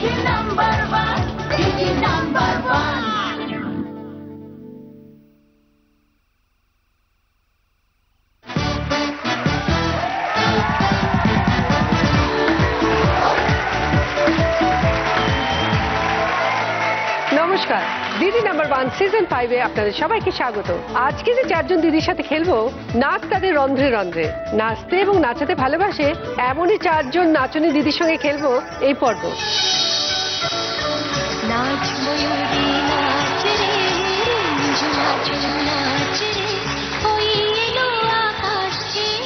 নমস্কার, দিদি number 1 season 5-এ আপনাদের সবাইকে স্বাগত। আজকে যে চারজন দিদির সাথে খেলবো, নাচ তাদের রন্ধ্রে রন্ধ্রে। নাচতে এবং নাচাতে ভালোবাসে এমনই চারজন নাচনী দিদির সঙ্গে খেলবো এই পর্ব।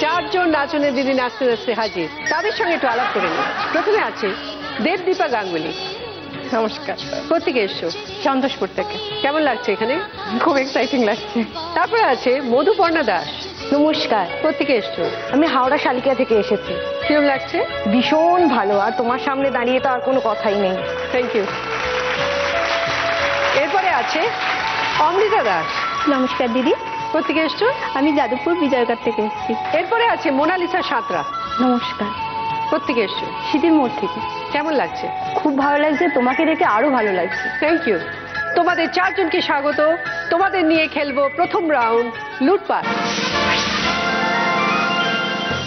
চারজন নাচনের দিদি নাচতে নাচতে হাজির। তাদের সঙ্গে একটু আলাপ করে নিই। প্রথমে আছে দেবদীপা গাঙ্গুলি। নমস্কার। কোত্থেকে এসছো? সন্তোষপুর থেকে। কেমন লাগছে এখানে? খুব এক্সাইটিং লাগছে। তারপরে আছে মধুপর্ণা দাস। নমস্কার। কোত্থেকে এসছো? আমি হাওড়া শালিকা থেকে এসেছি। কিরম লাগছে? ভীষণ ভালো, আর তোমার সামনে দাঁড়িয়ে তো আর কোনো কথাই নেই। Thank you. এরপরে আছে অমৃতা দাস। নমস্কার দিদি। কোত্থেকে এসছো? আমি যাদবপুর বিজয়গড় থেকে এসেছি। এরপরে আছে মোনালিসা সাঁতরা। নমস্কার। কোত্থেকে এসছো? শীতের মোড় থেকে। কেমন লাগছে? খুব ভালো লাগছে, তোমাকে দেখে আরো ভালো লাগছে। Thank you. তোমাদের চারজনকে স্বাগত। তোমাদের নিয়ে খেলবো প্রথম রাউন্ড লুটপাট।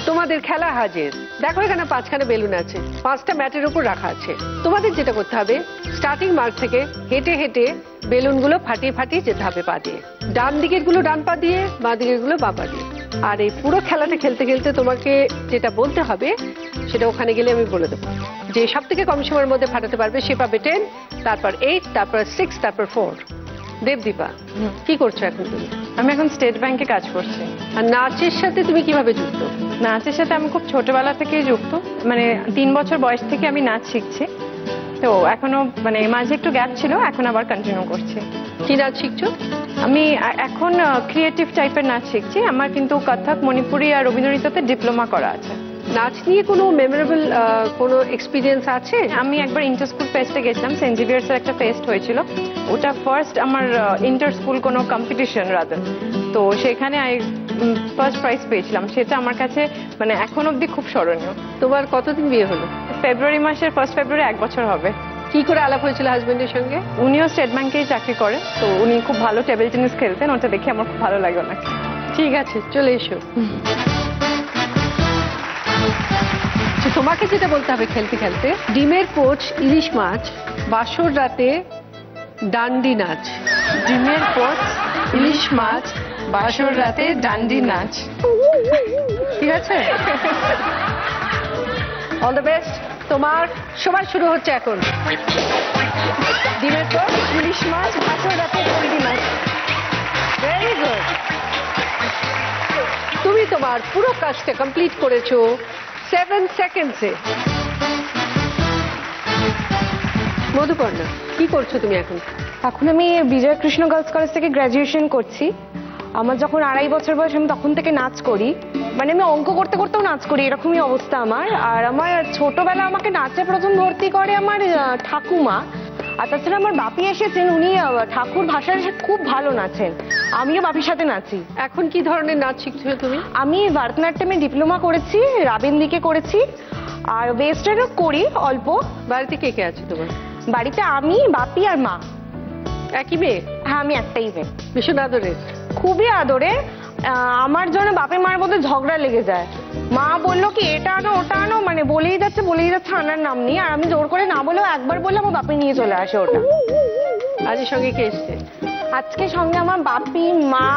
তোমাদের খেলা হাজির। দেখো এখানে 5খানা বেলুন আছে, 5টা ম্যাটের উপর রাখা আছে। তোমাদের যেটা করতে হবে, স্টার্টিং মার্ক থেকে হেঁটে হেঁটে বেলুনগুলো ফাটিয়ে ফাটিয়ে যেতে হবে পা দিয়ে। ডান দিকের গুলো ডান পা দিয়ে, বাঁ দিকের গুলো বাঁ পা দিয়ে। আর এই পুরো খেলাটা খেলতে খেলতে তোমাকে যেটা বলতে হবে সেটা ওখানে গেলে আমি বলে দেবো। যে সব থেকে কম সময়ের মধ্যে ফাটাতে পারবে সে পাবে 10, তারপর 8, তারপর 6, তারপর 4। দেবদীপা, কি করছো এখন তুমি? আমি এখন স্টেট ব্যাংকে কাজ করছি। আর নাচের সাথে তুমি কিভাবে যুক্ত? নাচের সাথে আমি খুব ছোটবেলা থেকেই যুক্ত, মানে 3 বছর বয়স থেকে আমি নাচ শিখছি। তো এখনো মানে মাঝে একটু গ্যাপ ছিল, এখন আবার কন্টিনিউ করছি। কি নাচ শিখছো? আমি এখন ক্রিয়েটিভ টাইপের নাচ শিখছি। আমার কিন্তু কত্থক, মণিপুরি আর রবীন্দ্র নৃত্যতে ডিপ্লোমা করা আছে। নাচ নিয়ে কোনো মেমোরেবল কোনো এক্সপিরিয়েন্স আছে? আমি একবার ইন্টার স্কুল ফেস্টে গেছিলাম, সেন্ট জেভিয়ার্সের একটা ফেস্ট হয়েছিল। ওটা ফার্স্ট আমার ইন্টার স্কুল কোনো কম্পিটিশন রাদার। তো সেখানে ফার্স্ট প্রাইজ পেয়েছিলাম। সেটা আমার কাছে মানে এখন অবধি খুব স্মরণীয়। তোমার কতদিন বিয়ে হলো? ফেব্রুয়ারি মাসের 1 ফেব্রুয়ারি 1 বছর হবে। কি করে আলাপ হয়েছিল হাজবেন্ডের সঙ্গে? উনিও স্টেট ব্যাংকেই চাকরি করে, তো উনি খুব ভালো টেবিল টেনিস খেলতেন। ওটা দেখে আমার খুব ভালো লাগে ওনাকে। ঠিক আছে, চলে এসো। তোমাকে যেটা বলতে হবে খেলতে খেলতে, ডিমের পোচ, ইলিশ মাছ, বাসর রাতে ডান্ডি নাচ। ডিমের পোচ, ইলিশ মাছ, বাসর রাতে ডান্ডি নাচ। ঠিক আছে? All the best. তোমার সময় শুরু হচ্ছে এখন। ডিমের পোচ, ইলিশ মাছ, বাসর রাতে ডান্ডি নাচ। Very good. তুমি তোমার পুরো কাজটা কমপ্লিট করেছো 7 সেকেন্ডসে। মধুপর্ণা, কি করছো তুমি এখন? এখন আমি বিজয় কৃষ্ণ গার্লস কলেজ থেকে গ্র্যাজুয়েশন করছি। আমার যখন 2.5 বছর বয়স, আমি তখন থেকে নাচ করি। মানে আমি অঙ্ক করতে করতেও নাচ করি, এরকমই অবস্থা আমার। আর আমার ছোটবেলা আমাকে নাচে প্রথম ভর্তি করে আমার ঠাকুমা। আর তাছাড়া আমার বাপি এসেছেন, উনি ঠাকুর ভাষায় খুব ভালো নাচেন। আমিও বাপির সাথে নাচি। এখন কি ধরনের নাচ শিখছো তুমি? আমি ভারতনাট্যমে ডিপ্লোমা করেছি, রাবিন্দিকে করেছি, আর ওয়েস্টার্নও করি অল্প। বাড়িতে কে কে আছে তোমার? বাড়িতে আমি, বাপি আর মা। একই মেয়ে? হ্যাঁ, আমি একটাই মেয়ে। ভীষণ আদরের? খুবই আদরে। আমার জন্য বাপে মায়ের মধ্যে ঝগড়া লেগে যায়। মা বললো কি এটা আনো ওটা আনো, মানে বলেই যাচ্ছে আনার নাম নেই। আর আমি জোর করে না বলেও একবার বললে আমার বাপি নিয়ে চলে আসে ওটা। আজ সঙ্গে কে এসছে? আজকে সঙ্গে আমার বাপি, মা,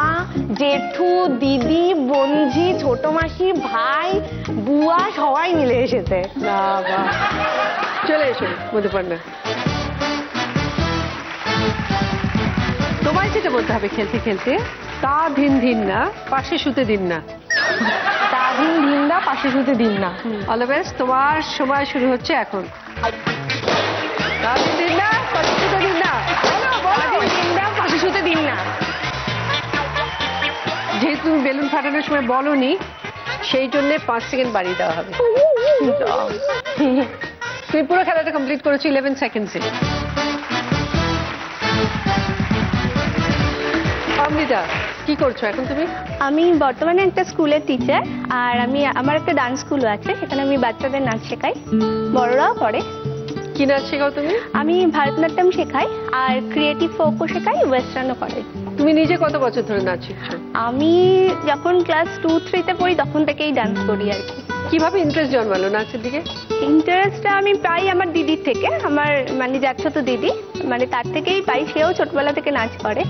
জেঠু, দিদি, বোনঝি, ছোট মাসি, ভাই, বুয়া সবাই মিলে এসেছে। বাবা, চলে এসো মধুপর্ণা। তোমায় যেটা বলতে হবে খেলতে খেলতে, তা ধিন ধিন না, পাশে শুতে দিন না। তা ধিন ধিন না, পাশে শুতে দিন না। All the best. তোমার সময় শুরু হচ্ছে এখন। তা ধিন ধিন না, পাশে শুতে দিন না। পাশে শুতে দিন না। যেহেতু তুমি বেলুন ফাটানোর সময় বলনি, সেই জন্য 5 সেকেন্ড বাড়িয়ে দেওয়া হবে। তুমি পুরো খেলাটা কমপ্লিট করেছো 11 সেকেন্ডসে। অমৃতা, কি করছো এখন তুমি? আমি বর্তমানে একটা স্কুলের টিচার, আর আমার একটা ডান্স স্কুলও আছে, সেখানে আমি বাচ্চাদের নাচ শেখাই, বড়রাও করে। কি নাচ শেখাও তুমি? আমি ভারতনাট্যম শেখাই আর ক্রিয়েটিভ ফোকও শেখাই, ওয়েস্টার্নও করাই। তুমি নিজে কত বছর ধরে নাচ শিখছো? আমি যখন ক্লাস 2-3-তে পড়ি তখন থেকেই ডান্স করি আর কি। কিভাবে ইন্টারেস্ট জন্মালো নাচের দিকে? ইন্টারেস্টটা আমি পাই আমার দিদির থেকে, আমার মানে জ্যাঠতো দিদি, মানে তার থেকেই পাই। সেও ছোটবেলা থেকে নাচ করে।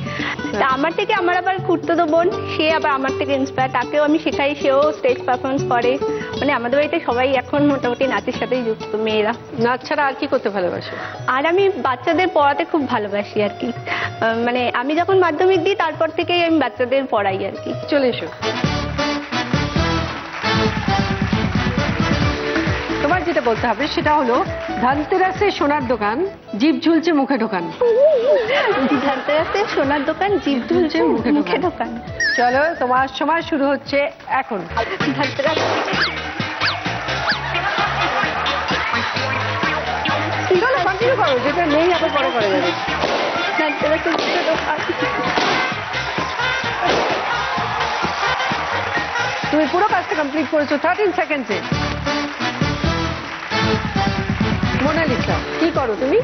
তা আমার থেকে আমার আবার খুড়তুতো বোন, সে আবার আমার থেকে ইন্সপায়ার, তাকেও আমি শেখাই, সেও স্টেজ পারফরমেন্স করে। মানে আমাদের বাড়িতে সবাই এখন মোটামুটি নাচের সাথেই যুক্ত, মেয়েরা। নাচ ছাড়া আর কি করতে ভালোবাসো? আর আমি বাচ্চাদের পড়াতে খুব ভালোবাসি আর কি। মানে আমি যখন মাধ্যমিক দিই তারপর থেকেই আমি বাচ্চাদের পড়াই আর কি। চলে এসো। তোমার যেটা বলতে হবে সেটা হলো ধনতেরাসে সোনার দোকান, জিভ ঝুলছে মুখে ঢোকান। ধনতেরাসে সোনার দোকান, জিভ ঝুলছে মুখে ঢোকান। চলো, তোমার সময় শুরু হচ্ছে এখন। ধনতেরাস চলো কন্টিনিউ করো, যেটা নেই আবার পরে করা যাবে। ধনতেরাসে মুখে ঢোকান। তুমি পুরো কাজটা কমপ্লিট করেছো 13 সেকেন্ডসে। মোনালিসা, কি করো তুমি?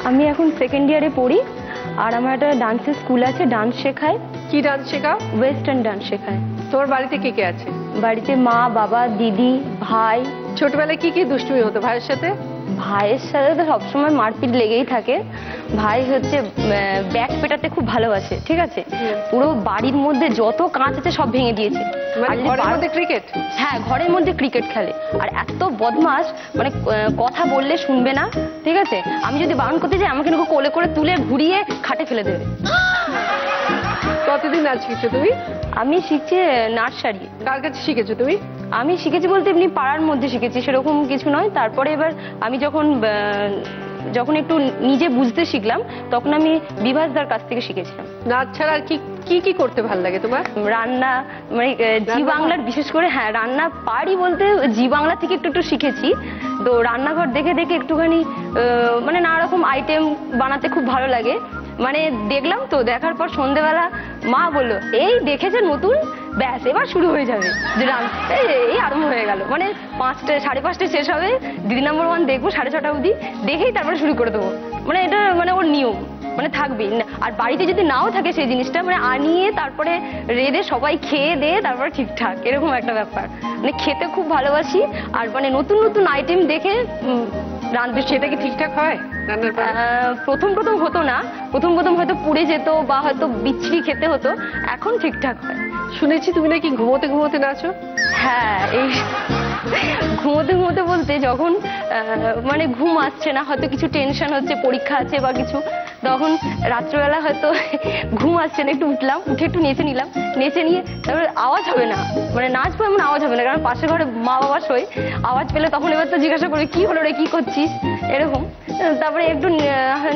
আমি এখন সেকেন্ড ইয়ারে পড়ি আর আমার একটা ডান্সের স্কুল আছে, ডান্স শেখায়। কি ডান্স শেখাও? ওয়েস্টার্ন ডান্স শেখায়। তোমার বাড়িতে কে কে আছে? বাড়িতে মা, বাবা, দিদি, ভাই। ছোটবেলায় কি কি দুষ্টুমি হতো ভাইয়ের সাথে? ভাইয়ের সাথে তো সবসময় মারপিট লেগেই থাকে। ভাই হচ্ছে ব্যাগ পেটাতে খুব ভালোবাসে, ঠিক আছে? পুরো বাড়ির মধ্যে যত কাঁচ আছে সব ভেঙে দিয়েছে। মানে ঘরের মধ্যে ক্রিকেট? হ্যাঁ, ঘরের মধ্যে ক্রিকেট খেলে। আর এত বদমাস, মানে কথা বললে শুনবে না, ঠিক আছে? আমি যদি বারণ করতে যাই আমাকে কোলে করে তুলে ঘুরিয়ে খাটে ফেলে দেবে। কতদিন নাচ শিখছো তুমি? আমি শিখছি নার্সারি। কার কাছে শিখেছো তুমি? আমি শিখেছি বলতে এমনি পাড়ার মধ্যে শিখেছি, সেরকম কিছু নয়। তারপরে এবার আমি যখন একটু নিজে বুঝতে শিখলাম তখন আমি বিভাসদার কাছ থেকে শিখেছিলাম। নাচ ছাড়া আর কি কি করতে ভালো লাগে তোমার? রান্না, মানে জি বাংলার বিশেষ করে, হ্যাঁ রান্না পারি বলতে জি বাংলা থেকে একটু একটু শিখেছি। তো রান্নাঘর দেখে দেখে একটুখানি মানে নানা রকম আইটেম বানাতে খুব ভালো লাগে। মানে দেখলাম, তো দেখার পর সন্ধেবেলা মা বললো এই দেখেছে নতুন, ব্যাস এবার শুরু হয়ে যাবে যে এই আরম্ভ হয়ে গেল। মানে 5টা 5:30 শেষ হবে, দিদি নাম্বার 1 দেখবো 6:30 অবধি, দেখেই তারপরে শুরু করে দেবো। মানে এটা মানে ওর নিয়ম, মানে থাকবেই। আর বাড়িতে যদি নাও থাকে সেই জিনিসটা মানে আনিয়ে তারপরে রেঁধে সবাই খেয়ে দিয়ে তারপরে ঠিকঠাক, এরকম একটা ব্যাপার। মানে খেতে খুব ভালোবাসি আর মানে নতুন নতুন আইটেম দেখে রাঁধতে। সেটা কি ঠিকঠাক হয় রান্নার পর? প্রথম হতো না, প্রথম হয়তো পুড়ে যেত বা হয়তো বিচ্ছিরি খেতে হতো, এখন ঠিকঠাক হয়। শুনেছি তুমি নাকি ঘুমোতে নাচো? হ্যাঁ, এই ঘুমোতে বলতে যখন মানে ঘুম আসছে না, হয়তো কিছু টেনশন হচ্ছে, পরীক্ষা আছে বা কিছু, তখন রাত্রেবেলা হয়তো ঘুম আসছে না, একটু উঠলাম, উঠে একটু নেচে নিলাম, নেচে নিয়ে তারপরে আওয়াজ হবে না, মানে নাচবো এমন আওয়াজ হবে না, কারণ পাশের ঘরে মা বাবা শোয়, আওয়াজ পেলে তখন এবার তো জিজ্ঞাসা করবে কি হলো রে, কি করছিস, এরকম। তারপরে একটু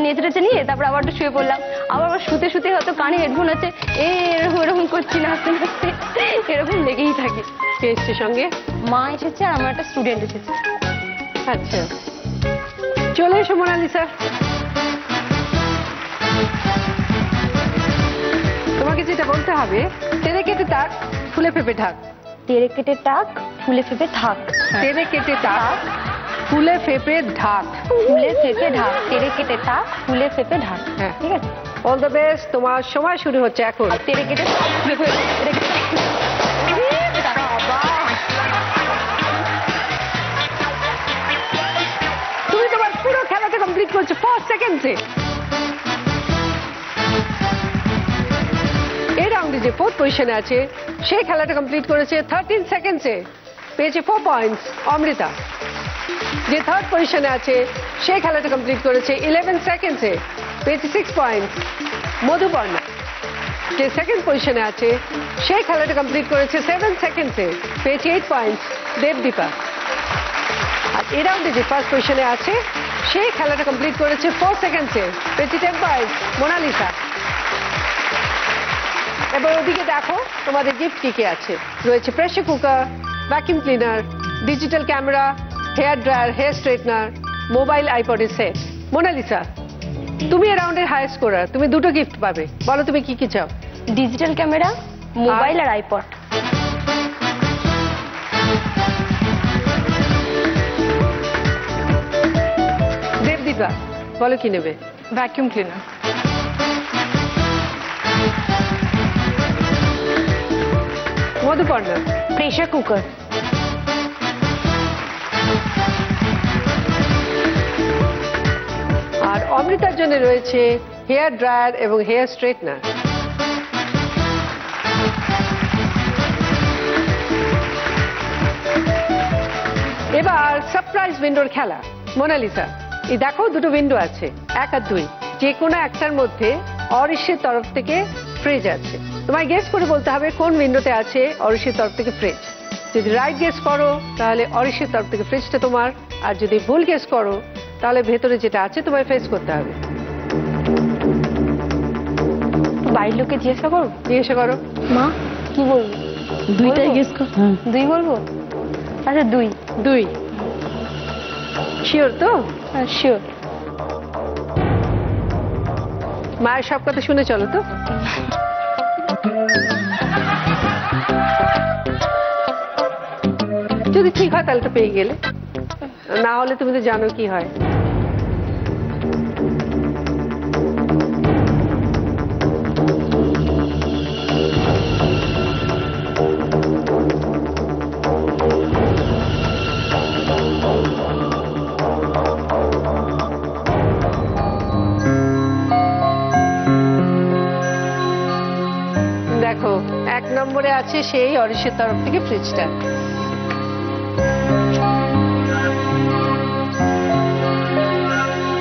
নেচে টেচে নিয়ে তারপরে আবার একটু শুয়ে পড়লাম, আবার শুতে হয়তো কানে হেডফোন আছে, এরকম করছি নাচতে এরকম লেগেই থাকে। কে এসছে সঙ্গে? মা এসেছে আর আমার একটা স্টুডেন্ট এসেছে। আচ্ছা, চলে এসো মোনালিসা। তোমাকে যেটা বলতে হবে, তেরে কেটে তাক, ফুলে ফেপে ঢাক। তেরে কেটে টাক, ফুলে ফেপে থাক। তেরে কেটে তাক, ফুলে ফেপে ঢাক। ফুলে ফেপে ঢাক, তেরে কেটে টাক, ফুলে ফেপে ঢাক। হ্যাঁ, ঠিক আছে। অল দ্য বেস্ট, তোমার সময় শুরু হচ্ছে এখন। তেরে কেটে তুমি তোমার পুরো খেলাটা কমপ্লিট করছো 4 সেকেন্ডসে। এই রাউন্ডে যে 4th পজিশনে আছে সে খেলাটা কমপ্লিট করেছে 13 সেকেন্ডসে, পেয়েছে 4 পয়েন্টস। অমৃতা যে 3rd পজিশনে আছে সে খেলাটা কমপ্লিট করেছে 11 সেকেন্ডসে, পেয়েছে 6 পয়েন্টস। মধুপর্ণা যে 2nd পজিশনে আছে সে খেলাটা কমপ্লিট করেছে 7 সেকেন্ডসে, পেয়েছে 8 পয়েন্টস। দেবদীপা। আর এই রাউন্ডে যে 1st পজিশনে আছে সে খেলাটা কমপ্লিট করেছে 4 সেকেন্ডসে, পেয়েছে 10 পয়েন্টস। মোনালিসা। এবার ওদিকে দেখো তোমাদের গিফট কি কি আছে। রয়েছে pressure cooker, vacuum cleaner, digital camera, hair dryer, hair straightener, mobile আইপডের সেট। মোনালিসা, তুমি এই রাউন্ডের হাই স্কোরার, তুমি দুটো গিফট পাবে, বলো তুমি কি কি চাও? ডিজিটাল ক্যামেরা, মোবাইল আর আইপড। মোনালিসা, বলো কি নেবে? Vacuum cleaner. Madhuparna, pressure cooker. আর অমৃতার জন্য রয়েছে হেয়ার ড্রায়ার এবং হেয়ার স্ট্রেটনার। এবার সারপ্রাইজ উইন্ডোর খেলা। মোনালিসা, এই দেখো দুটো উইন্ডো আছে, 1 আর 2, যে কোনো একটার মধ্যে অরিশের তরফ থেকে ফ্রিজ আছে। তোমায় গেস করে বলতে হবে কোন উইন্ডোতে আছে অরিশের তরফ থেকে ফ্রিজ। যদি রাইট গেস করো তাহলে অরিশের তরফ থেকে ফ্রিজটা তোমার, আর যদি ভুল গেস করো তাহলে ভেতরে যেটা আছে তোমায় ফেস করতে হবে। বাড়ির লোকে জিজ্ঞাসা করো? জিজ্ঞাসা করো। মা কি বলবো? দুইটাই গেস কর। 2 বলবো? আচ্ছা 2। 2 শিওর তো? শিওর। মায়ের সব কথা শুনে চলো তো। যদি ঠিক হয় তাহলে তো পেয়ে গেলে, না হলে তুমি তো জানো কি হয়। দেখো 1 নম্বরে আছে সেই অরিশের তরফ থেকে ফ্রিজটা।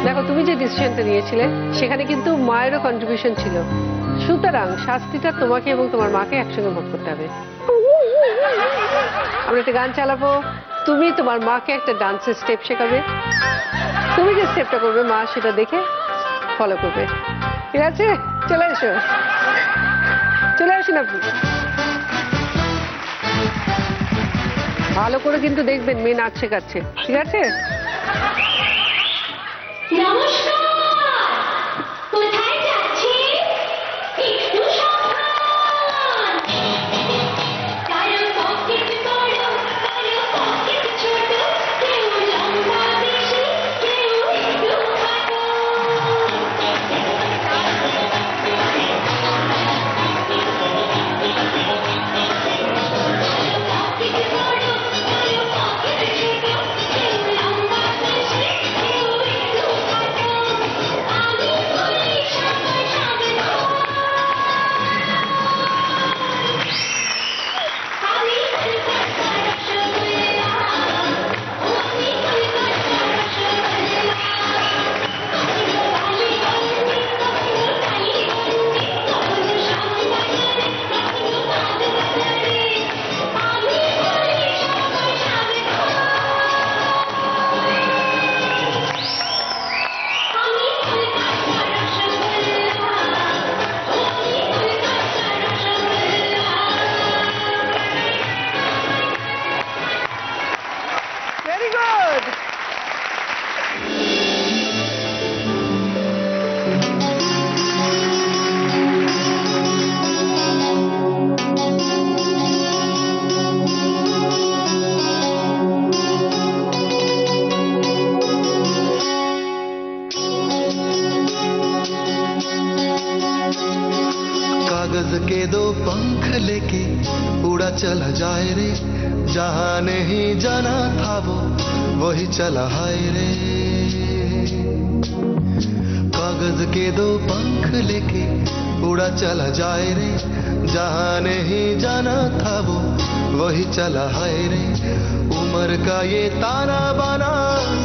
দেখো তুমি যে ডিসিশনটা নিয়েছিলে সেখানে কিন্তু মায়েরও কন্ট্রিবিউশন ছিল, সুতরাং শাস্তিটা তোমাকে এবং তোমার মাকে একসঙ্গে ভোগ করতে হবে। আমরা একটা গান চালাবো, তুমি তোমার মাকে একটা ডান্সের স্টেপ শেখাবে, তুমি যে স্টেপটা করবে মা সেটা দেখে ফলো করবে, ঠিক আছে? চলে এসো, চলে আসুন আপনি। ভালো করে কিন্তু দেখবেন মেয়ে নাচ শেখাচ্ছে, ঠিক আছে? कागज के 2 पंख लेके उड़ा चला जाए रे, जहां नहीं जाना था वो वही चला हाय रे। कागज के 2 पंख लेके उड़ा चला जाए रे, जहां नहीं जाना था वो वही चला हाय रे। उम्र का ये ताना बाना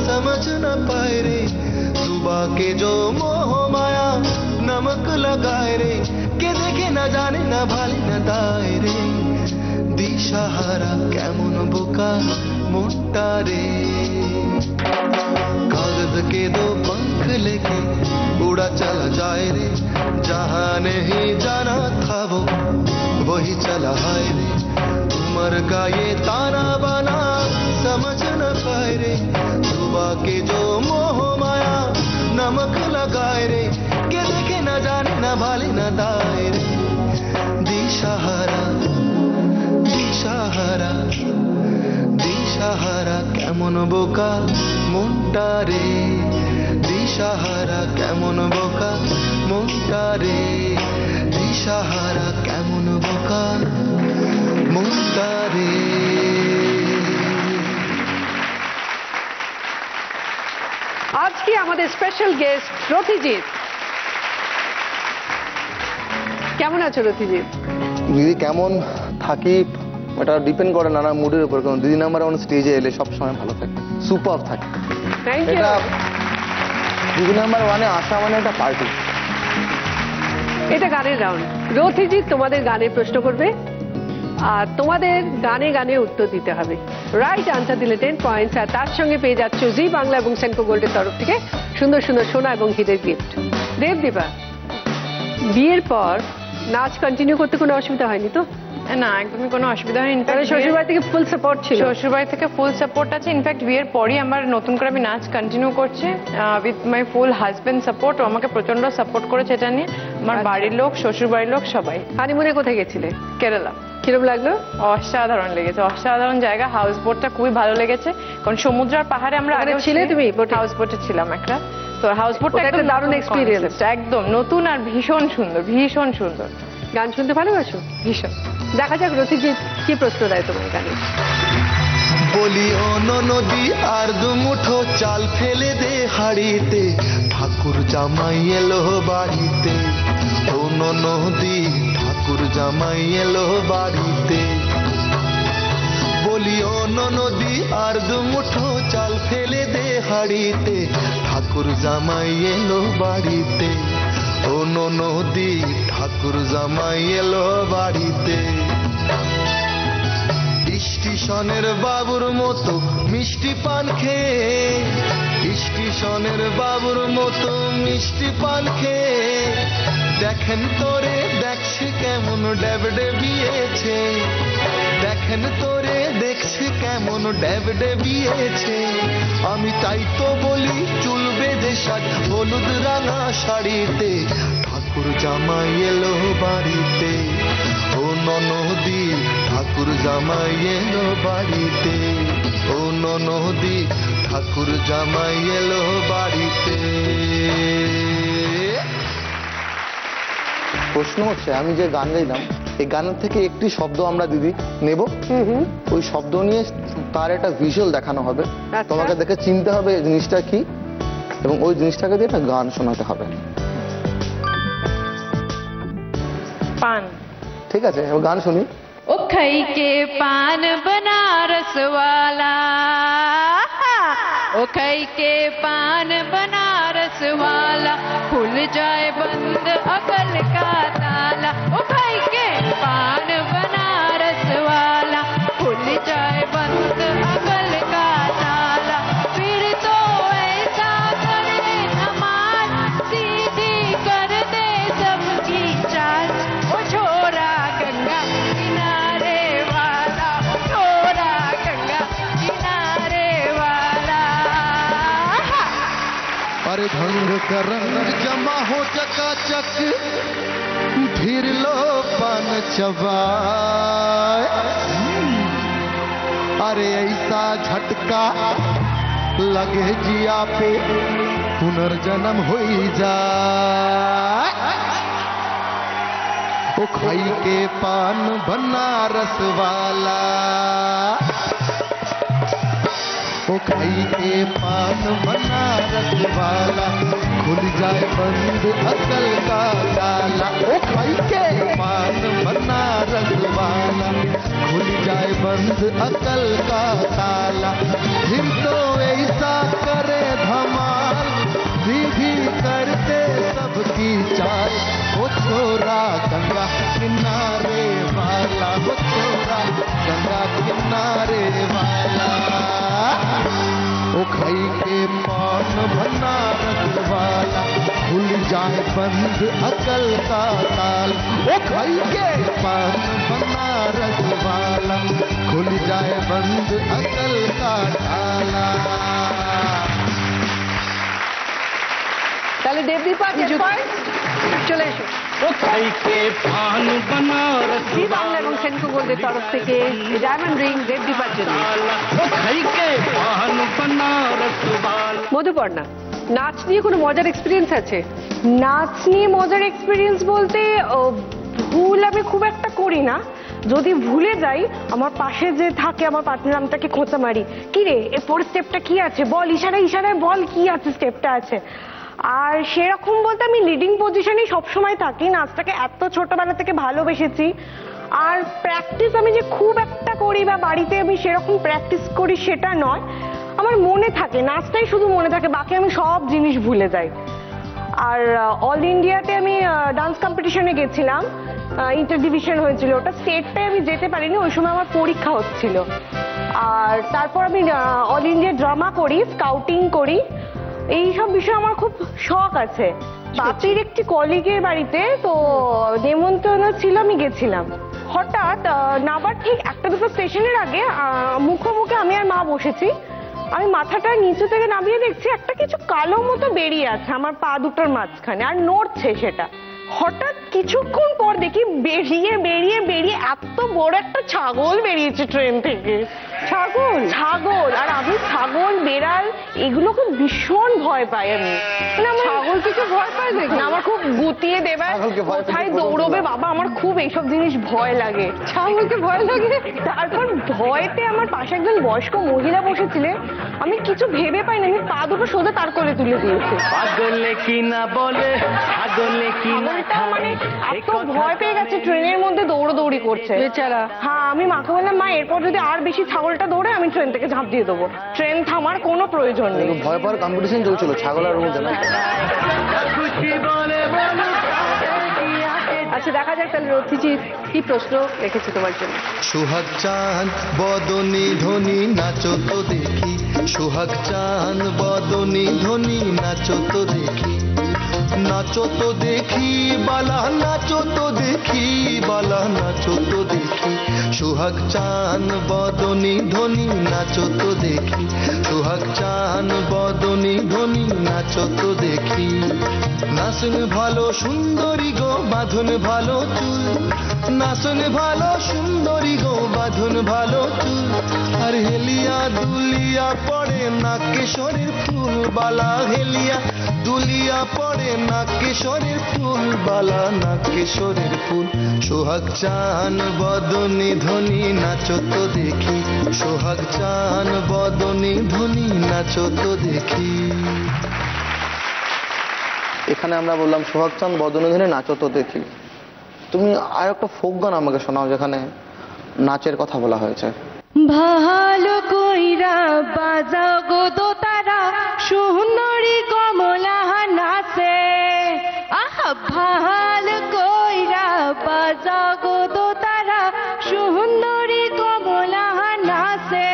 समझ न पाए रे, सुबह के जो मोह माया नमक लगाए रे, के देखे न जाने न भाले न दाए रे। दिशाहारा केमन बोका मोटा रे, कागज के 2 पंख लेके उड़ा चला जाए रे, जहां नहीं जाना था वो वही चला हाय रे। उम्र का ये ताना बाना समझ न पाए रे, सुबह के जो मोह माया नमक लगाए रे, के देखे न जाने न भाले न दाए रे। दिशाहारा दिशाहारा दिशाहारा केमन बोका मोटा रे, দিশাহারা কেমন বোকা মনটা রে, দিশাহারা কেমন বোকা মনটা রে। আজকে আমাদের স্পেশাল গেস্ট রথিজিৎ। কেমন আছো রথিজিৎ? দিদি কেমন থাকি এটা ডিপেন্ড করে নানা মুডের উপর, কারণ দিদি নাম্বার ওয়ান স্টেজে এলে সবসময় ভালো থাকে, সুপার থাকে। Thank you. এটা দিদি নাম্বার ওয়ানে আসা মানে একটা পার্টি। এটা গানের রাউন্ড। রথিজিৎ তোমাদের গানের প্রশ্ন করবে আর তোমাদের গানে গানে উত্তর দিতে হবে। রাইট আনসার দিলে 10 পয়েন্টস, আর তার সঙ্গে পেয়ে যাচ্ছ জি বাংলা এবং সেনকো গোল্ডের তরফ থেকে সুন্দর সুন্দর সোনা এবং হীরের গিফট। দেবদীপা, বিয়ের পর নাচ কন্টিনিউ করতে কোনো অসুবিধা হয়নি তো? না, একদমই কোনো অসুবিধা হয়নি। শ্বশুরবাড়ি থেকে ফুল সাপোর্ট ছিল? শ্বশুরবাড়ি থেকে ফুল সাপোর্ট আছে। ইনফ্যাক্ট বিয়ের পরই আমার নতুন করে আমি নাচ কন্টিনিউ করছি with my full husband support. ও আমাকে প্রচন্ড সাপোর্ট করেছে এটা নিয়ে। আমার বাড়ির লোক, শ্বশুরবাড়ির লোক সবাই। হানিমুনে কোথায় গেছিলে? কেরালা। কিরম লাগলো? অসাধারণ লেগেছে, অসাধারণ জায়গা। হাউস বোটটা খুবই ভালো লেগেছে, কারণ সমুদ্র আর পাহাড়ে আমরা আগে ছিলে তুমি? হাউস বোটে ছিলাম একটা। তো হাউস বোটটা একটা দারুণ এক্সপিরিয়েন্স, একদম নতুন আর ভীষণ সুন্দর, ভীষণ সুন্দর। গান শুনতে ভালোবাসো? ভীষণ। দেখা যাক রথিজিৎ কি প্রশ্ন দেয় তোমার গানে। বলি ও নদী আর দুমুঠো চাল ফেলে দে হাড়িতে, ঠাকুর জামাই এলো বাড়িতে। ও নদী ঠাকুর জামাই এলো বাড়িতে। বলি ও নদী আর দুমুঠো চাল ফেলে দে হাড়িতে, ঠাকুর জামাই এলো বাড়িতে। ও নদী ঠাকুর জামাই এলো বাড়িতে। স্টেশনের বাবুর মতো মিষ্টি পান খেয়ে, স্টেশনের বাবুর মতো মিষ্টি পান খেয়ে, দেখেন তোরে দেখছি কেমন ড্যাব ডেবিয়েছে। দেখেন তোরে দেখছি কেমন ড্যাব ডেবিয়েছে। আমি তাই তো বলি চুল বেঁধে সাজ হলুদ রাঙা শাড়িতে, ঠাকুর জামাই এলো বাড়িতে। ও নদী ঠাকুর জামাই এলো বাড়িতে। ও নদী ঠাকুর জামাই এলো বাড়িতে। প্রশ্ন হচ্ছে আমি যে গান গাইলাম এই গানের থেকে একটি শব্দ আমরা দিদি নেব, ওই শব্দ নিয়ে তার একটা ভিজুয়াল দেখানো হবে। তোমাকে দেখে চিনতে হবে এই জিনিসটা কি, এবং ওই জিনিসটাকে দিয়ে একটা গান শোনাতে হবে। পান। ঠিক আছে, এবার গান শুনি। ओ खई के पान बनारस वाला, ओ खई के पान बनारस वाला, खुल जाए बंद अकल का ताला। ओ खई के पान बनारस वाला, खुल जाए बंद अकल का ताला। फिर तो ऐसा करे हमार, सीधी कर दे सबकी चाल। ओ छोरा गंगा किनारे वाला, ओ छोरा गंगा किनारे वाला। अरे भंग का रंग जमा हो चकाचक, फिर लो पान चबाए। अरे ऐसा झटका लगे जिया पे पुनर्जन्म हो जाए। ओ खाई के पान बनारस वाला, ओ खाई के पान बनारस वाला, खुल जाए बंद अकल का ताला। ओ खाई के पान बनारस वाला, खुल जाए बंद अकल का ताला। फिर तो ऐसा करे धमाल, सीधी करते सबकी चाल। ओ छोरा गंगा किनारे वाला, ओ छोरा गंगा किनारे वाला। ओ खाई के पान बनारस वाला, खुल जाए बंद अकल का ताल। ओ खाई के पान बनारस वाला, खुल जाए बंद अकल का ताला। তাহলে দেবদীপা চলে এসো। ओ खाई के पान बनारस জি বাংলা এবং সেনকো গোল্ডের তরফ থেকে ডায়মন্ড রিং দেবদীপার জন্য। वाला, ओ खाई के पान बनारस वाला। মধুপর্ণা, নাচ নিয়ে কোনো মজার এক্সপিরিয়েন্স আছে? নাচ নিয়ে মজার এক্সপিরিয়েন্স বলতে ভুল আমি খুব একটা করি না। যদি ভুলে যাই আমার পাশে যে থাকে আমার পার্টনার, আমি তাকে খোঁচা মারি, কি রে এর পরের স্টেপটা কি আছে বল, ইশারায় ইশারায় বল কি আছে স্টেপটা আছে। আর সেরকম বলতে আমি লিডিং পজিশনেই সবসময় থাকি, নাচটাকে এত ছোটবেলা থেকে ভালোবেসেছি। আর প্র্যাকটিস আমি যে খুব একটা করি বা বাড়িতে আমি সেরকম প্র্যাকটিস করি সেটা নয়, আমার মনে থাকে, নাচটাই শুধু মনে থাকে, বাকি আমি সব জিনিস ভুলে যাই। আর অল ইন্ডিয়াতে আমি ডান্স কম্পিটিশনে গেছিলাম, ইন্টার ডিভিশন হয়েছিল, ওটা স্টেটটায় আমি যেতে পারিনি, ওই সময় আমার পরীক্ষা হচ্ছিল। আর তারপর আমি অল ইন্ডিয়া ড্রামা করি, স্কাউটিং করি, এইসব বিষয়ে আমার খুব শখ আছে। বাপির একটি কলিগের বাড়িতে তো নেমন্তন্ন ছিল, আমি গেছিলাম। হঠাৎ নাবার ঠিক একটা দুটো স্টেশনের আগে মুখোমুখি আমি আর মা বসেছি, আমি মাথাটা নিচু থেকে নামিয়ে দেখছি একটা কিছু কালো মতো বেরিয়ে আছে আমার পা দুটোর মাঝখানে, আর নড়ছে সেটা। হঠাৎ কিছুক্ষণ পর দেখি বেরিয়ে বেরিয়ে বেরিয়ে এত বড় একটা ছাগল বেরিয়েছে ট্রেন থেকে। ছাগল? ছাগল। আর আমি ছাগল, বেড়াল এগুলোকে ভীষণ ভয় পাই আমি। ছাগল থেকে ভয় পাই দেখি না, আমার খুব গুতিয়ে দেবে, কোথায় দৌড়বে বাবা, আমার খুব এইসব জিনিস ভয় লাগে। ছাগলকে ভয় লাগে। তারপর ভয়তে আমার পাশে একজন বয়স্ক মহিলা বসেছিলেন, আমি কিছু ভেবে পাই না, আমি পা দুটো সোজা তার কোলে তুলে দিয়েছি। পাগলে কি না বলে, পাগলে কি না মানে এত ভয় পেয়ে গেছে, ট্রেনের মধ্যে দৌড়দৌড়ি করছে বেচারা। হ্যাঁ, আমি মাকে বললাম মা এরপর যদি আর বেশি ছাগলটা দৌড়ে আমি ট্রেন থেকে ঝাঁপ দিয়ে দেবো, ট্রেন থামার কোনো প্রয়োজন নেই। ভয় পাওয়ার কম্পিটিশন চলছিল ছাগল আর মধ্যে না। আচ্ছা দেখা যাক তাহলে রথিজি কি প্রশ্ন রেখেছে তোমার জন্য। সোহাগ চাঁদ বদনী ধ্বনি নাচো তো দেখি, সোহাগ চাঁদ বদনী ধ্বনি নাচো তো দেখি, নাচো তো দেখি বালা, নাচো তো দেখি বালা, নাচো তো দেখি, সোহাগ চাঁদ বদনী ধ্বনি নাচো তো দেখি, সোহাগ চাঁদ বদনী ধ্বনি নাচো তো দেখি। নাচন ভালো সুন্দরী গো বাঁধন ভালো চুল, নাচন ভালো সুন্দরী গো বাঁধন ভালো চুল, আর হেলিয়া দুলিয়া পড়ে না কেশরের ফুল বালা, হেলিয়া দুলিয়া পড়ে না কেশরের ফুল বালা, না কেশরের ফুল। সোহাগ চাঁদ বদনী ধ্বনি নাচো তো দেখি, সোহাগ চাঁদ বদনী ধ্বনি নাচো তো দেখি। এখানে আমরা বললাম সোহাগ চাঁদ বদনে ধরে নাচো তো দেখি। তুমি আর একটা ফোক গান আমাকে শোনাও যেখানে নাচের কথা বলা হয়েছে। ভালো কইরা বাজাও গো দোতারা, সুন্দরী কমলা নাচে, আহা ভালো কইরা বাজাও গো দোতারা, সুন্দরী কমলা নাচে,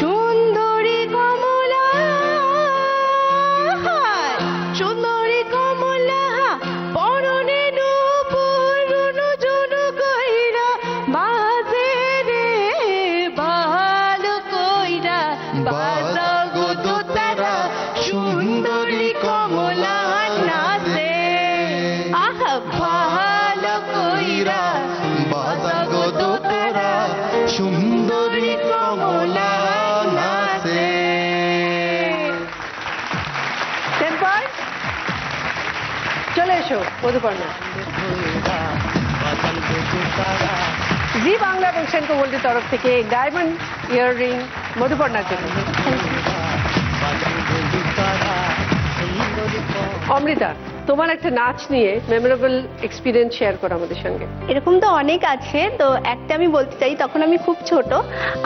সুন্দরী কমলা, সুন্দরী কমলা পরনে নূপুর রুনু জুনু কইরা বাজে রে, ভালো কইরা বাজাও গো দোতারা, সুন্দরী কমলা নাচে, আহা ভালো কইরা বাজাও গো দোতারা, সুন্দরী কমলা নাচে। চলে এসো মধুপর্ণা। জি বাংলা এবং সেনকো গোল্ডের তরফ থেকে ডায়মন্ড ইয়াররিং মধুপর্ণার জন্য। অমৃতা, তোমার একটা নাচ নিয়ে মেমোরেবল এক্সপিরিয়েন্স শেয়ার করো আমাদের সঙ্গে। এরকম তো অনেক আছে, তো একটা আমি বলতে চাই। তখন আমি খুব ছোট,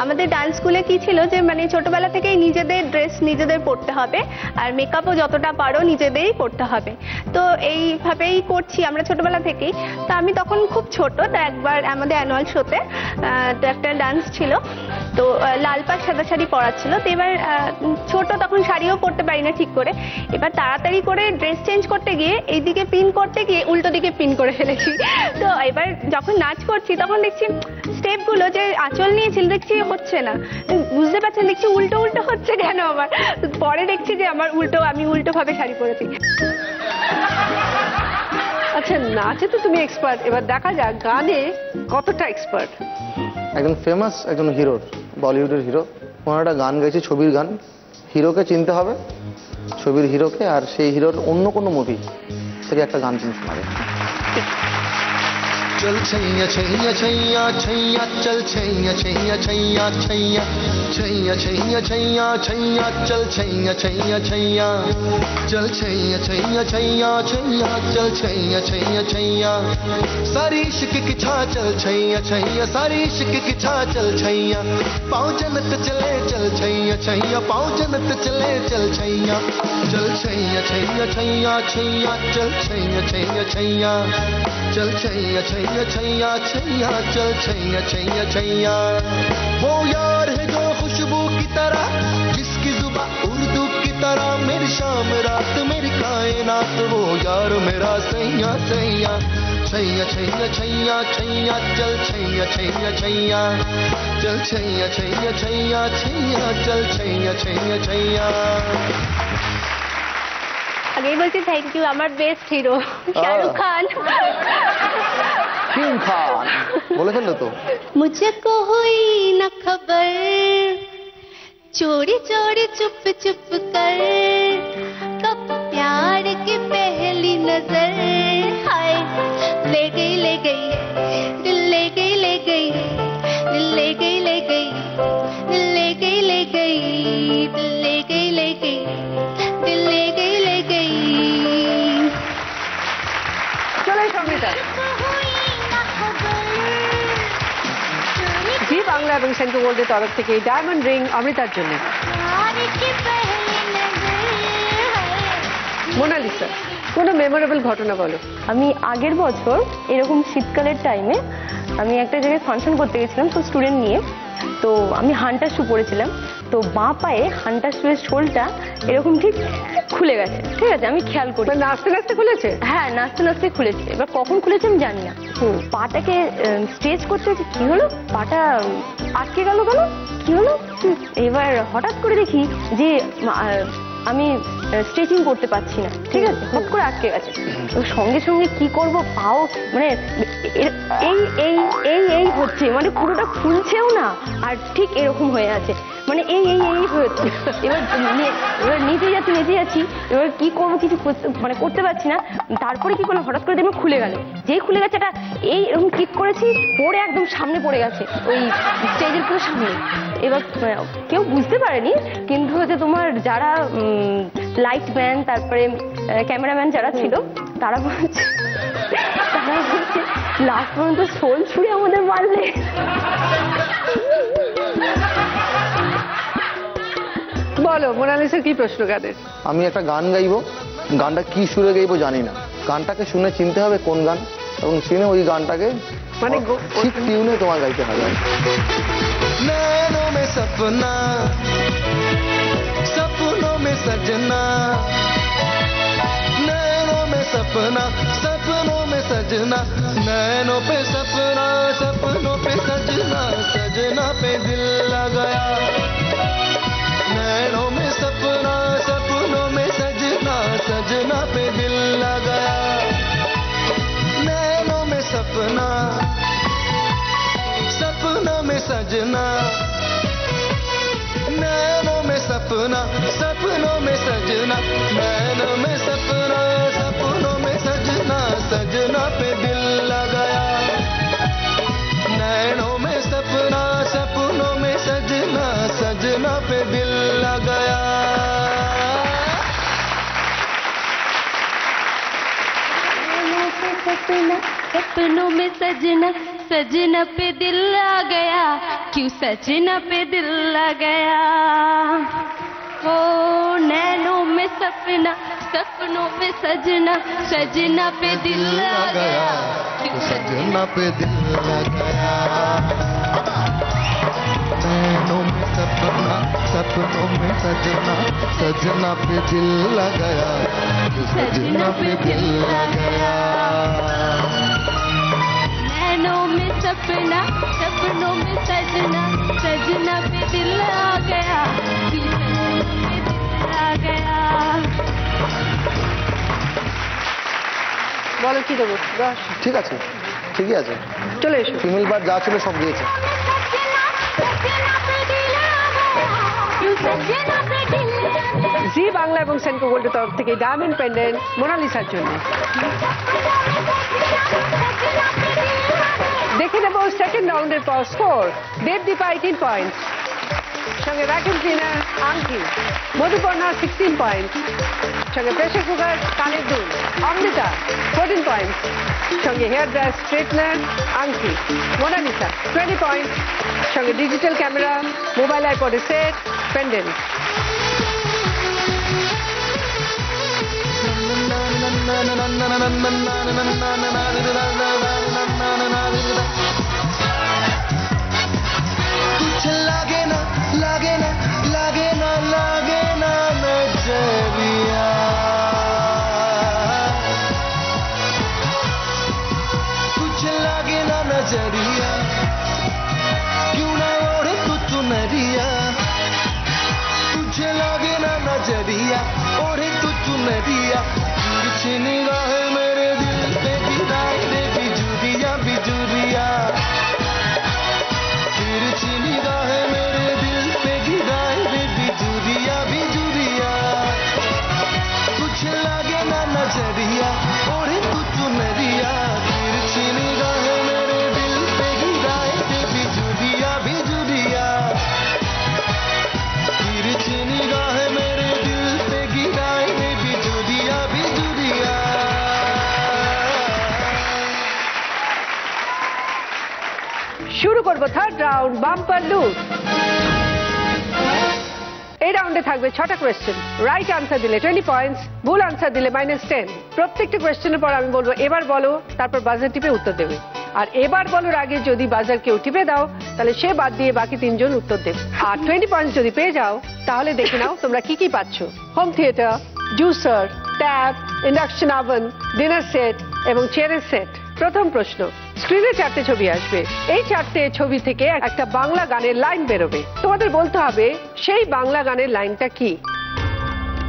আমাদের ডান্স স্কুলে কি ছিল যে মানে ছোটবেলা থেকেই নিজেদের ড্রেস নিজেদের পরতে হবে, আর মেকআপও যতটা পারো নিজেদেরই করতে হবে। তো এইভাবেই করছি আমরা ছোটবেলা থেকেই। তো আমি তখন খুব ছোট, তো একবার আমাদের অ্যানুয়াল শোতে তো একটা ডান্স ছিল, তো লাল পাড় সাদা শাড়ি পরা ছিল। তো এবার ছোট তখন শাড়িও পরতে পারি না ঠিক করে, এবার তাড়াতাড়ি করে ড্রেস চেঞ্জ করতে গিয়ে এইদিকে পিন করতে গিয়ে উল্টো দিকে পিন করে ফেলেছি। তো এবার যখন নাচ করছি তখন দেখছি স্টেপগুলো যে আঁচল নিয়েছিল দেখছি হচ্ছে না, বুঝতে পারছেন, দেখছি উল্টো উল্টো হচ্ছে কেন আমার। পরে দেখছি যে আমার উল্টো, আমি উল্টো ভাবে শাড়ি পরেছি। আচ্ছা নাচে তো তুমি এক্সপার্ট, এবার দেখা যাক গানে কতটা এক্সপার্ট। একজন ফেমাস একজন হিরো, বলিউডের হিরো, ওনার একটা গান গাইছে ছবির গান, হিরোকে চিনতে হবে ছবির হিরোকে, আর সেই হিরোর অন্য কোনো মুভি থেকে একটা গান তুমি শোনাবে। चल छैया छैया छैया छैया चल छैया छैया छैया छैया छैया छैया छैया छैया चल छैया छैया छैया चल छैया छैया छैया छैया चल छैया छैया छैया सारी इश्क की छा चल छैया छैया सारी इश्क की छा चल छैया पाँव जन्नत चले चल छैया छैया पाँव जन्नत चले चल छैया चल छैया छैया छैया छैया चल छैया छैया छैया चल छैया छैया छैया छैया चल छैया छैया छैया वो यार है जो खुशबू की तरह जिसकी जुबान उर्दू की तरह मेरी शाम रात मेरी कायनात वो यार मेरा सैया सैया छैया छैया छैया छैया चल छैया छैया छैया चल छैया छैया छैया छैया चल छैया छैया छैया। আগেই বলছি থ্যাংক ইউ আমার best hero Shahrukh Khan. King খান বলে ফেললো তো। मुझको हुई न खबर चोरी चोरी चुप चुप कर कब प्यार की पहली नजर हाय ले गई दिल ले गई दिल ले गई दिल ले गई दिल ले गई दिल ले गई। চলো সঙ্গীতা, জি বাংলা এবং সেন্ট্রাল গোল্ডের তরফ থেকে এই ডায়মন্ড রিং অমৃতার জন্য। মোনালিসা, কোনো মেমোরেবল ঘটনা বলো। আমি আগের বছর এরকম শীতকালের টাইমে আমি একটা জায়গায় ফাংশন করতে গেছিলাম, তো স্টুডেন্ট নিয়ে। তো আমি হান্টার শু পরেছিলাম, তো বাঁ পায়ে হান্টার শুয়ের শোলটা এরকম ঠিক খুলে গেছে। ঠিক আছে, আমি খেয়াল করি। নাচতে নাচতে খুলেছে? হ্যাঁ, নাচতে নাচতে খুলেছে। এবার কখন খুলেছে আমি জানি না। পাটাকে স্ট্রেচ করতে কি হলো, পাটা আটকে গেল কি হলো। এবার হঠাৎ করে দেখি যে আমি স্ট্রেচিং করতে পারছি না। ঠিক আছে, হট করে আটকে গেছে। তো সঙ্গে সঙ্গে কি করব, পাও মানে এই এই এই এই হচ্ছে, মানে পুরোটা খুলছেও না, আর ঠিক এরকম হয়ে আছে, মানে এই এই এই হচ্ছে। এবার নিচে যাচ্ছি, এবার কি করবো কিছু মানে করতে পারছি না। তারপরে কি করলাম, হঠাৎ করে দেখলাম খুলে গেল। যেই খুলে গেছে এটা এই এরকম কিক করেছি, পড়ে একদম সামনে পড়ে গেছে, ওই স্টেজের পুরো সামনে। এবার কেউ বুঝতে পারেনি, কিন্তু হচ্ছে তোমার যারা লাইটম্যান তারপরে ক্যামেরাম্যান যারা ছিল তারা বলছে লাস্ট পর্যন্ত সোল ছুঁড়ে আমাদের মারলে। বলো মোনালিসার কি প্রশ্ন গানের? আমি একটা গান গাইবো, গানটা কি সুরে গাইবো জানি না। গানটাকে শুনে চিনতে হবে কোন গান, এবং চিনে ওই গানটাকে মানে ঠিক টিউনে তোমার গাইতে হবে। नैनों में सपना सपनों में सजना नैनों में सपना सपनों में सजना नैनों पे सपना सपनों पे सजना सजना पे दिल लगाया नैनों में सपना सपनों में सजना सजना पे दिल लगाया नैनों में सपना सपनों में सजना नैनों में सपना सपनों में सजना नैनों में सपना सपनों में सजना सजना पे दिल लगाया नैनों में सपना सपनों में सजना सजना पे दिल लगाया। सपनों में सजना सजना पे दिल आ गया क्यों सजना पे दिल आ गया ओ नैनों में सपना सपनों में सजना सजना पे दिल आ गया क्यों सजना पे दिल लगाया नैनों में सपना सपनों में सजना सजना पे दिल लगाया सजना पे दिल लगाया नैनों में सपना सपनों में सजना सजना पे दिल आ गया क्यों सजना पे दिल आ गया। বলো কি দেবো? 10। ঠিক আছে, ঠিকই আছে, চলে এসো। ফিমেল বার যা ছিল সব দিয়েছে। জি জি বাংলা এবং সেনকো গোল্ডের তরফ থেকে ডায়মন্ড পেন্ডেন্ট মোনালিসার জন্য। দেখে নেব সেকেন্ড রাউন্ডের পর স্কোর। দেবদীপা 18 পয়েন্ট, সঙ্গে ভ্যাকুম ক্লিনার আংটি। মধুপর্ণা 16 পয়েন্ট, সঙ্গে প্রেসার কুকার কানের দুল। অমৃতা 14 পয়েন্ট, সঙ্গে হেয়ার ড্রায়ার স্ট্রেটনার আংটি। মোনালিসা 20 পয়েন্ট, সঙ্গে ডিজিটাল ক্যামেরা, মোবাইল আইপডের সেট, পেন্ডেন্ট। कुछ लागे ना लागे ना लागे ना लागे ना नजरिया, कुछ लागे ना नजरिया, क्यों ना ओढ़े तू चुनरिया, कुछ लागे ना नजरिया, ओढ़े तू चुनरिया, तिरछी निगाह मेरे दिल पे गिराए रे बिजुरिया बिजुरिया, तिरछी निगाह मेरे दिल पे गिराए रे बिजुरिया बिजुरिया, कुछ लागे ना नजरिया, ओढ़े तू चुनरिया, तिरछी निगाह मेरे दिल पे गिराए रे बिजुरिया बिजुरिया, तिरछी निगाह मेरे दिल पे गिराए रे बिजुरिया बिजुरिया। শুরু করবো থার্ড রাউন্ড, বাম্পার লুট। এই রাউন্ডে থাকবে 6টা কোয়েশ্চেন। রাইট আনসার দিলে 20 পয়েন্টস, ভুল আনসার দিলে -10। প্রত্যেকটা কোয়েশ্চেনের পর আমি বলবো এবার বলো, তারপর বাজার টিপে উত্তর দেবে। আর এবার বলার আগে যদি বাজার কেউ টিপে দাও তাহলে সে বাদ দিয়ে বাকি 3 জন উত্তর দেবে। আর 20 পয়েন্টস যদি পেয়ে যাও তাহলে দেখে নাও তোমরা কি কি পাচ্ছ। Home theatre, juicer, tap, induction oven, dinner set এবং চেয়ারের সেট। প্রথম প্রশ্ন, স্ক্রিনে 4টে ছবি আসবে। এই 4টে ছবি থেকে একটা বাংলা গানের লাইন বেরোবে। তোমাদের বলতে হবে সেই বাংলা গানের লাইনটা কি।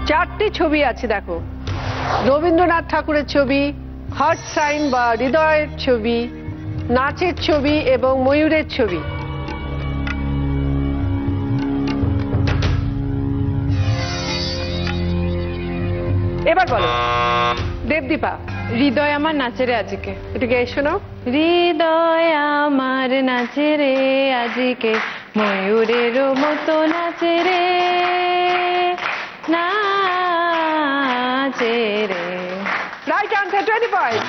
4টে ছবি আছে, দেখো। রবীন্দ্রনাথ ঠাকুরের ছবি, হার্ট সাইন বা হৃদয়ের ছবি, নাচের ছবি এবং ময়ূরের ছবি। এবার বলো। দেবদীপা। হৃদয় আমার নাচে রে আজকে। একটু গেয়ে শোনাও। হৃদয় আমার নাচে রে আজকে, ময়ূরের মতো নাচে রে, নাচে রে। Right answer, 20 point.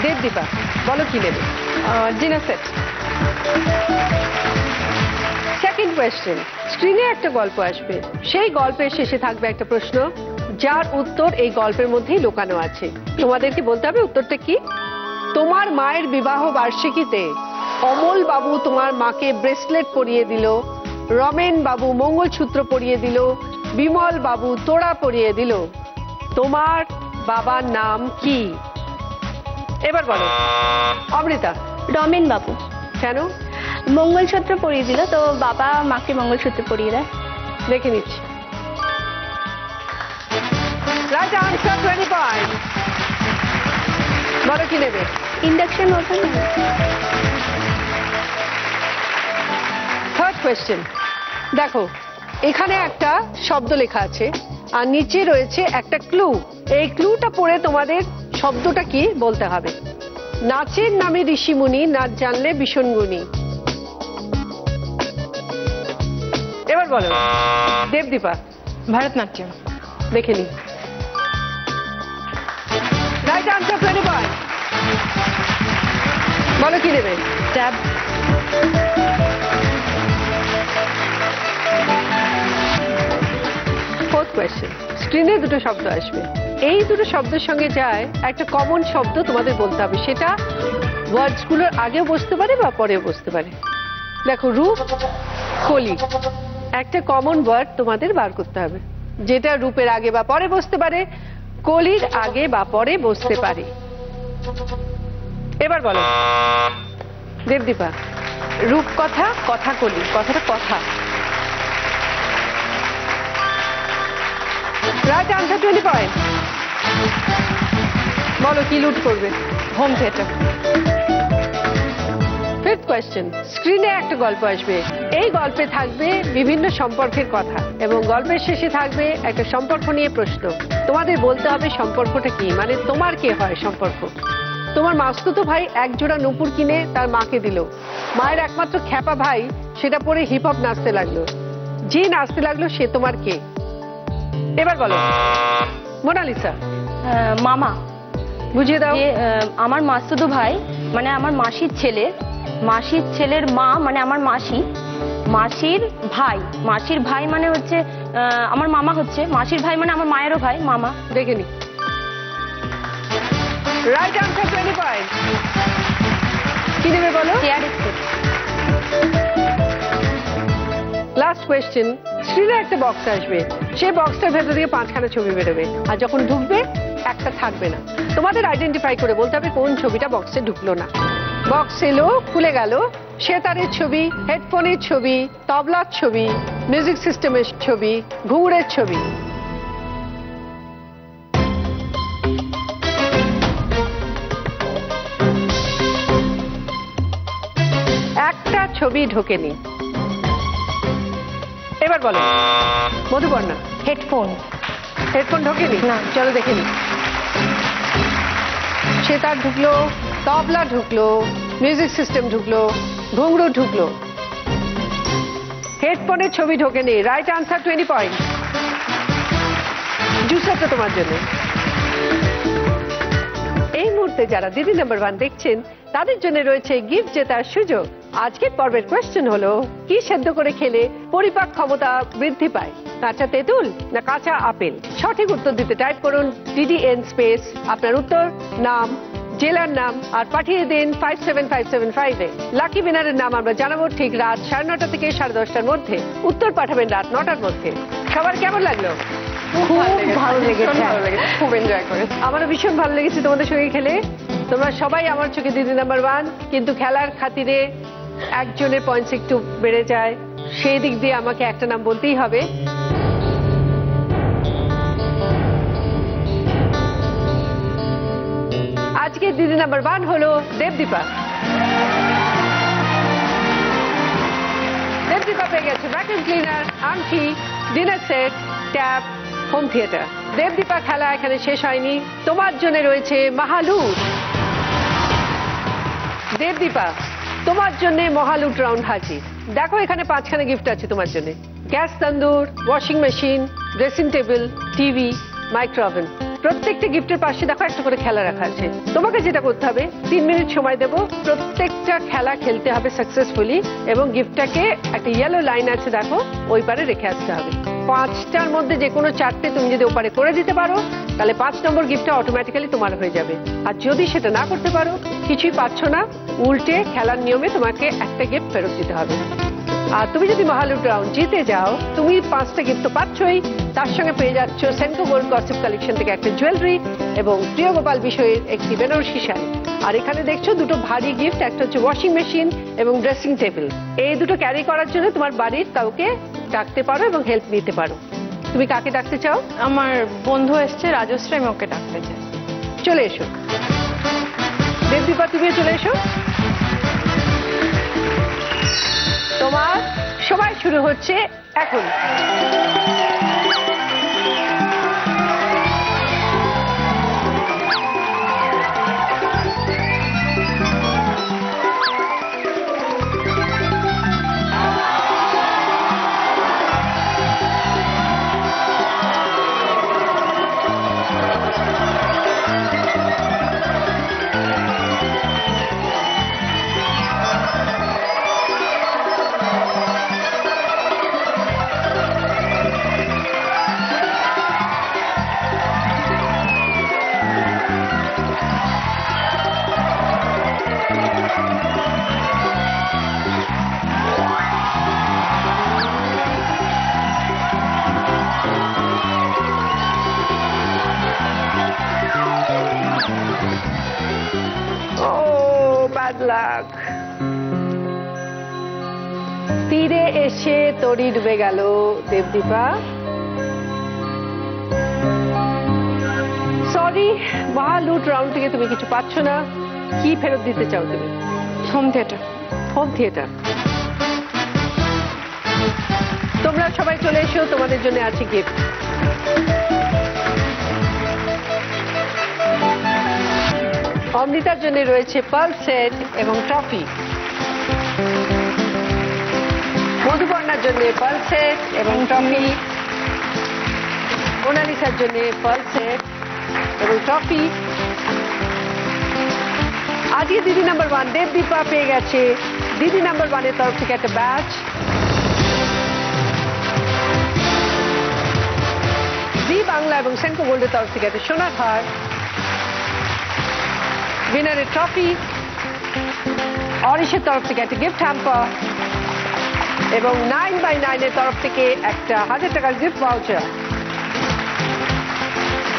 দেবদীপা বলো কি নেবে। Dinner set. সেকেন্ড কোয়েশ্চেন, স্ক্রিনে একটা গল্প আসবে। সেই গল্পের শেষে থাকবে একটা প্রশ্ন যার উত্তর এই গল্পের মধ্যেই লুকানো আছে। তোমাদেরকে বলতে হবে উত্তরটা কি। তোমার মায়ের বিবাহ বার্ষিকীতে অমল বাবু তোমার মাকে ব্রেসলেট পরিয়ে দিল, রমেন বাবু মঙ্গলসূত্র পরিয়ে দিল, বিমল বাবু তোড়া পরিয়ে দিল। তোমার বাবার নাম কি। এবার বলো। অমৃতা। রমেন বাবু। কেন। মঙ্গলসূত্র পরিয়ে দিল, তো বাবা মাকে মঙ্গলসূত্র পরিয়ে দেয়। দেখে নিচ্ছি। Right answer, 20 point. বলো কি নেবে। Induction oven. থার্ড কোয়েশ্চেন, দেখো এখানে একটা শব্দ লেখা আছে আর নিচে রয়েছে একটা ক্লু। এই ক্লুটা পড়ে তোমাদের শব্দটা কি বলতে হবে। নাচের নামে ঋষিমুনি, নাচ জানলে ভীষণ গুণী। এবার বলো। দেবদীপা। ভারতনাট্যম। দেখে নি। Right answer, 20 point. বলো কি নেবে। ট্যাব। ফোর্থ কোয়েশ্চেন, স্ক্রিনে দুটো শব্দ আসবে। এই দুটো শব্দের সঙ্গে যায় একটা কমন শব্দ তোমাদের বলতে হবে। সেটা ওয়ার্ডস গুলোর আগেও বসতে পারে বা পরেও বসতে পারে। দেখো, রূপ, কলি, একটা কমন ওয়ার্ড তোমাদের বার করতে হবে যেটা রূপের আগে বা পরে বসতে পারে, কলির আগে বা পরে বসতে পারে। এবার বলো। দেবদীপা। রূপকথা, কথা কলি। কথাটা কথা। Right answer, 20 point. বলো কি লুট করবে। Home theatre. ফিফথ কোয়েশ্চেন, স্ক্রিনে একটা গল্প আসবে, এই গল্পে থাকবে বিভিন্ন সম্পর্কের কথা এবং গল্পের শেষে থাকবে একটা সম্পর্ক নিয়ে প্রশ্ন। তোমাদের বলতে হবে সম্পর্কটা কি, মানে তোমার কে হয় সম্পর্ক। তোমার মাসতুতো ভাই এক জোড়া নূপুর কিনে তার মাকে দিল, মায়ের একমাত্র খ্যাপা ভাই সেটা পরে হিপ হপ নাচতে লাগলো, যে নাচতে লাগলো সে তোমার কে? এবার বলো মোনালিসা। মামা। বুঝিয়ে দাও। আমার মাসতুতো ভাই মানে আমার মাসির ছেলে, মাসির ছেলের মা মানে আমার মাসি, মাসির ভাই মানে হচ্ছে আমার মামা, হচ্ছে মাসির ভাই মানে আমার মায়েরও ভাই, মামা। দেখে নি। Right answer 20 point. কি নেবে বলো? Chair step. লাস্ট কোয়েশ্চেন, স্ক্রিনে একটা বক্স আসবে, সেই বক্সটার ভেতর দিয়ে 5খানা ছবি বেরোবে, আর যখন ঢুকবে একটা থাকবে না। তোমাদের আইডেন্টিফাই করে বলতে হবে কোন ছবিটা বক্সে ঢুকলো না। বক্স এলো, খুলে গেল, সেতারের ছবি, হেডফোনের ছবি, তবলার ছবি, মিউজিক সিস্টেমের ছবি, ঘুঙুরের ছবি। একটা ছবি ঢোকেনি। এবার বলো মধুবর্ণা। হেডফোন। হেডফোন ঢোকেনি? না। চলো দেখে নি। সেতার ঢুকলো, তবলা ঢুকলো, মিউজিক সিস্টেম ঢুকলো, ঘুঙরু ঢুকলো, হেডফোনের ছবি ঢোকেনি। Right answer 20 point. জুসারটা তোমার জন্য। এই মুহূর্তে যারা দিদি নাম্বার 1 দেখছেন তাদের জন্য রয়েছে গিফট জেতার সুযোগ। আজকের পর্বের কোয়েশ্চেন হলো, কি সেদ্ধ করে খেলে পরিপাক ক্ষমতা বৃদ্ধি পায়? কাঁচা তেঁতুল না কাঁচা আপেল? সঠিক উত্তর দিতে টাইপ করুন DDN স্পেস আপনার উত্তর, নাম, জেলার নাম আর পাঠিয়ে দিন 57575 এ। লাকি উইনারের নাম আমরা জানাবো ঠিক রাত 9:30 থেকে 10:30টার মধ্যে। উত্তর পাঠাবেন রাত 9টার মধ্যে। সবার কেমন লাগলো? খুব ভালো লেগেছে, খুব এনজয় করে। আমারও ভীষণ ভালো লেগেছে তোমাদের সঙ্গে খেলে। তোমরা সবাই আমার চোখে দিদি নাম্বার 1, কিন্তু খেলার খাতিরে একজনের পয়েন্টস একটু বেড়ে যায়, সেই দিক দিয়ে আমাকে একটা নাম বলতেই হবে। আজকে দিদি নাম্বার 1 হলো দেবদীপা। দেবদীপা পেয়ে গেছে ভ্যাকুয়াম ক্লিনার, আংটি, dinner set, tab, home theatre. Debdipa খেলা এখানে শেষ হয়নি, তোমার জন্য রয়েছে মহালুট। দেবদীপা তোমার জন্য মহালুট রাউন্ড হাজির। দেখো এখানে 5খানা গিফট আছে তোমার জন্য, gas tandoor, washing machine, dressing table, TV, micro oven. প্রত্যেকটা গিফটের পাশে দেখো একটা করে খেলা রাখা আছে। তোমাকে যেটা করতে হবে, 3 মিনিট সময় দেবো, প্রত্যেকটা খেলা খেলতে হবে সাকসেসফুলি এবং গিফটটাকে একটা ইয়েলো লাইন আছে দেখো ওই পারে রেখে আসতে হবে। 5টার মধ্যে যে কোনো 4টে তুমি যদি ওপারে করে দিতে পারো তাহলে 5 নম্বর গিফটটা অটোমেটিক্যালি তোমার হয়ে যাবে। আর যদি সেটা না করতে পারো, কিছুই পাচ্ছ না, উল্টে খেলার নিয়মে তোমাকে একটা গিফট ফেরত দিতে হবে। আর তুমি যদি মহালুট রাউন্ড জিতে যাও, তুমি 5টা গিফট তো পাচ্ছই, তার সঙ্গে পেয়ে যাচ্ছ সেনকো গোল্ড গসিপ কালেকশন থেকে একটা জুয়েলারি এবং প্রিয় গোপাল বিষয়ের একটি বেনারসি শাড়ি। আর এখানে দেখছো দুটো ভারী গিফট, একটা হচ্ছে ওয়াশিং মেশিন এবং ড্রেসিং টেবিল। এই দুটো ক্যারি করার জন্য তোমার বাড়ির কাউকে ডাকতে পারো এবং হেল্প নিতে পারো। তুমি কাকে ডাকতে চাও? আমার বন্ধু এসছে রাজশ্রী, আমি ওকে ডাকতে চাই। চলে এসো দেবদীপা, তুমিও চলে এসো। তোমার সময় শুরু হচ্ছে এখন। তীরে এসে তরি ডুবে গেল দেবদীপা। সরি, মহালুট রাউন্ড থেকে তুমি কিছু পাচ্ছ না। কি ফেরত দিতে চাও তুমি? Home theatre. Home theatre. তোমরা সবাই চলে এসো, তোমাদের জন্য আছে গিফট। অমৃতার জন্য রয়েছে পার্ল সেট এবং ট্রফি। মধুবর্ণার জন্য পার্ল সেট এবং ট্রফি। মোনালিসার জন্য পার্ল সেট এবং ট্রফি। আজকে দিদি নাম্বার 1 দেবদীপা পেয়ে গেছে দিদি নাম্বার 1 এর তরফ থেকে একটা ব্যাচ। জি বাংলা এবং সেন্কো গোল্ডের তরফ থেকে একটা সোনার হার। উইনারের ট্রফি। অরিশের তরফ থেকে একটা গিফট হ্যাম্পার এবং 9x9 এর তরফ থেকে একটা 1000 টাকার গিফট ভাউচার।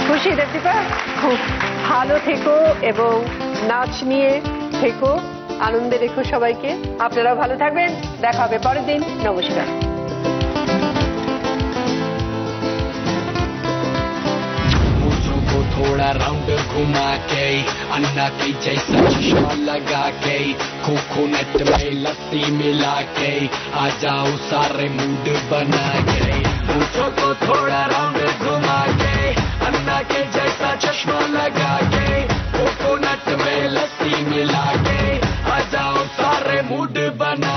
খুশি দেবদীপা? খুব ভালো থেকো এবং নাচ নিয়ে থেকো, আনন্দে রেখো সবাইকে। আপনারাও ভালো থাকবেন, দেখা হবে পরের দিন। নমস্কার। थोड़ा राउंड घुमा के अन्ना के जैसा चश्मा लगा के कोकोनट में लस्सी मिला के आ जाओ सारे मूड बना के मुझको को थोड़ा राउंड घुमा के अन्ना के जैसा चश्मा लगा के कोकोनट में लस्सी मिला के आ जाओ सारे मूड बना